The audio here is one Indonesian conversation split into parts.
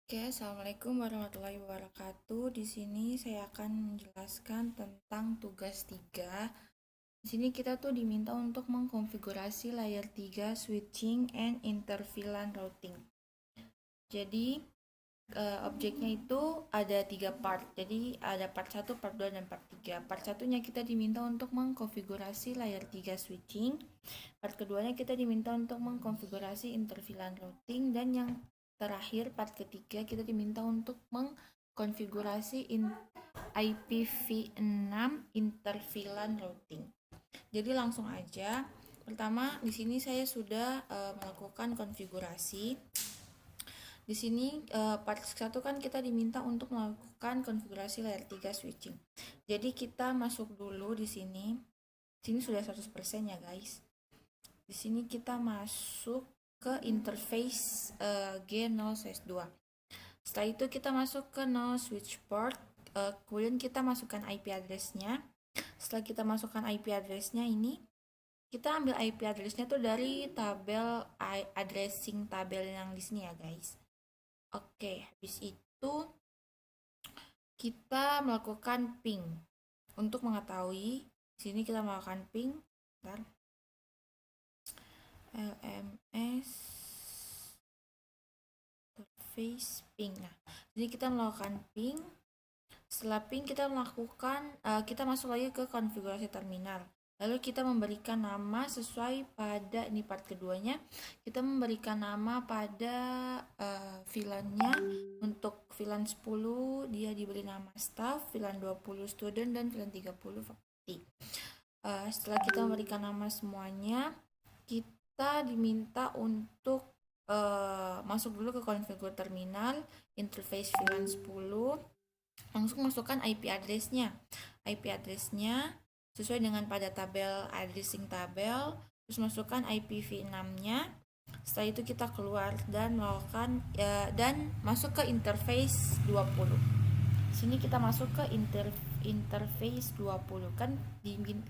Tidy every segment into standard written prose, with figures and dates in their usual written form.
Oke, Assalamualaikum warahmatullahi wabarakatuh. Di sini saya akan menjelaskan tentang tugas 3. Di sini kita tuh diminta untuk mengkonfigurasi layer 3 switching and interVLAN routing. Jadi objeknya itu ada 3 part. Jadi ada part 1, part 2, dan part 3. Part satunya kita diminta untuk mengkonfigurasi layer 3 switching. Part keduanya kita diminta untuk mengkonfigurasi interVLAN routing, dan yang terakhir part ketiga kita diminta untuk mengkonfigurasi IPv6 interVLAN routing. Jadi langsung aja. Pertama, di sini saya sudah melakukan konfigurasi. Di sini part 1 kan kita diminta untuk melakukan konfigurasi layer 3 switching. Jadi kita masuk dulu di sini. Sini sudah 100% ya, guys. Di sini kita masuk ke interface G0/2. Setelah itu kita masuk ke no switch port, kemudian kita masukkan IP address-nya. Setelah kita masukkan IP address-nya ini, kita ambil IP address-nya tuh dari tabel addressing tabel yang di sini ya, guys. Oke, habis itu kita melakukan ping. Untuk mengetahui, sini kita melakukan ping. Bentar. LMS interface ping. Nah, jadi kita melakukan ping. Setelah ping kita kita masuk lagi ke konfigurasi terminal. Lalu kita memberikan nama sesuai pada ini part keduanya. Kita memberikan nama pada VLAN-nya. Untuk VLAN 10 dia diberi nama staff, VLAN 20 student, dan VLAN 30 faculty. Setelah kita memberikan nama semuanya, kita diminta untuk masuk dulu ke konfigur terminal, interface VLAN 10, langsung masukkan IP address-nya. IP address-nya sesuai dengan pada tabel addressing tabel, terus masukkan IPv6-nya. Setelah itu kita keluar dan melakukan dan masuk ke interface 20. Sini kita masuk ke interface 20 kan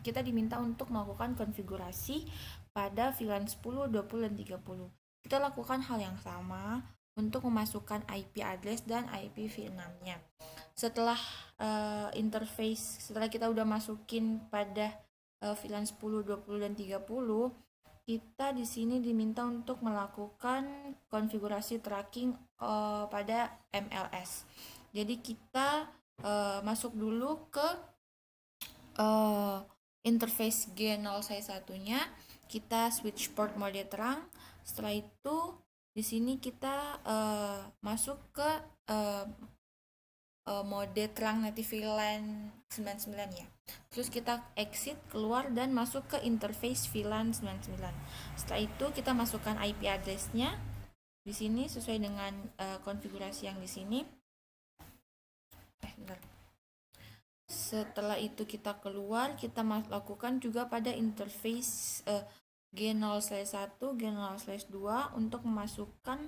kita diminta untuk melakukan konfigurasi pada VLAN 10, 20, dan 30. Kita lakukan hal yang sama untuk memasukkan IP address dan IPv6-nya. Setelah setelah kita udah masukin pada VLAN 10, 20, dan 30, kita di sini diminta untuk melakukan konfigurasi tracking pada MLS. Jadi kita masuk dulu ke interface G0/1-nya, kita switch port mode terang. Setelah itu di sini kita masuk ke mode terang native VLAN 99 ya. Terus kita exit keluar dan masuk ke interface VLAN 99. Setelah itu kita masukkan IP address-nya di sini sesuai dengan konfigurasi yang di sini. Setelah itu kita keluar, kita lakukan juga pada interface G0/1, G0/2 untuk memasukkan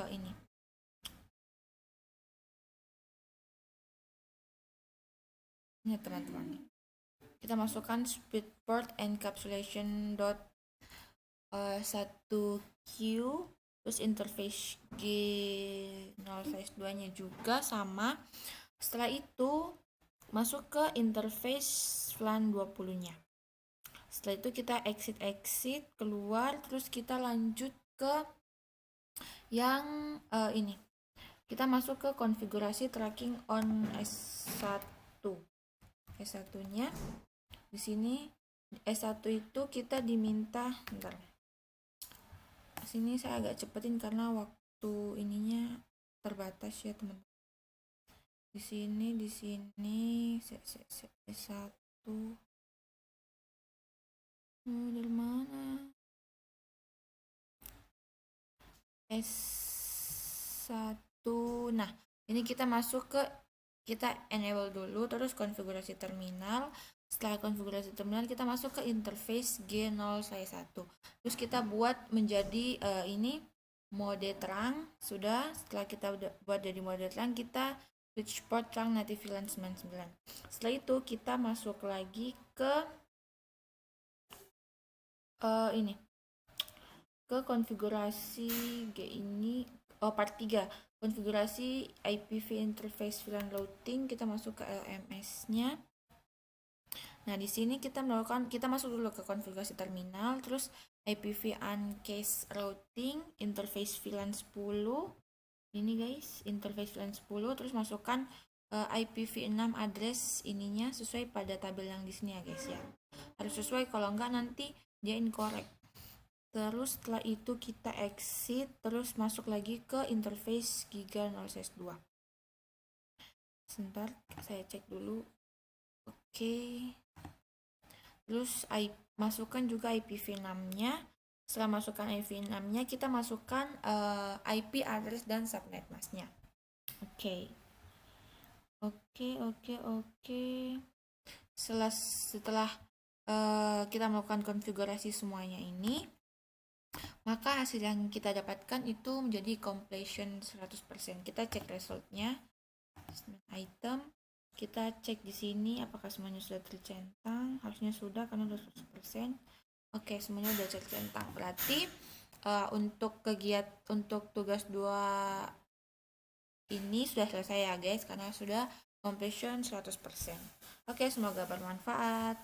ini. Ini teman-teman. Kita masukkan speed port encapsulation 1Q, terus interface G0/2-nya juga sama. Setelah itu masuk ke interface VLAN 20-nya. Setelah itu kita exit keluar, terus kita lanjut ke yang ini. Kita masuk ke konfigurasi tracking on S1. S1-nya di sini S1 itu kita diminta, bentar. Sini saya agak cepetin karena waktu ininya terbatas ya, teman. Di sini S1 dari mana? S1. Nah, ini kita masuk ke kita enable dulu, terus konfigurasi terminal. Setelah konfigurasi terminal kita masuk ke interface G0/1. Terus kita buat menjadi ini mode terang. Sudah, setelah kita udah buat jadi mode terang, kita switch port terang native VLAN 99. Setelah itu kita masuk lagi ke ini, ke konfigurasi G ini, part 3, konfigurasi IPv interface VLAN routing. Kita masuk ke LMS-nya. Nah, di sini kita masuk dulu ke konfigurasi terminal, terus IPv uncased routing, interface VLAN 10. Ini guys, interface VLAN 10, terus masukkan IPv6 address ininya sesuai pada tabel yang di sini ya guys ya. Harus sesuai, kalau enggak nanti dia incorrect. Terus setelah itu kita exit, terus masuk lagi ke interface Giga 0/2. Sebentar, saya cek dulu. Oke. Terus masukkan juga IPv6-nya. Setelah masukkan IPv6-nya, kita masukkan IP address dan subnet masknya. Oke. Setelah kita melakukan konfigurasi semuanya ini, maka hasil yang kita dapatkan itu menjadi completion 100%. Kita cek resultnya. Item, kita cek di sini apakah semuanya sudah tercentang. Harusnya sudah karena sudah 100%. Oke, semuanya sudah tercentang. Berarti untuk tugas 2 ini sudah selesai ya guys, karena sudah completion 100%. Oke, semoga bermanfaat.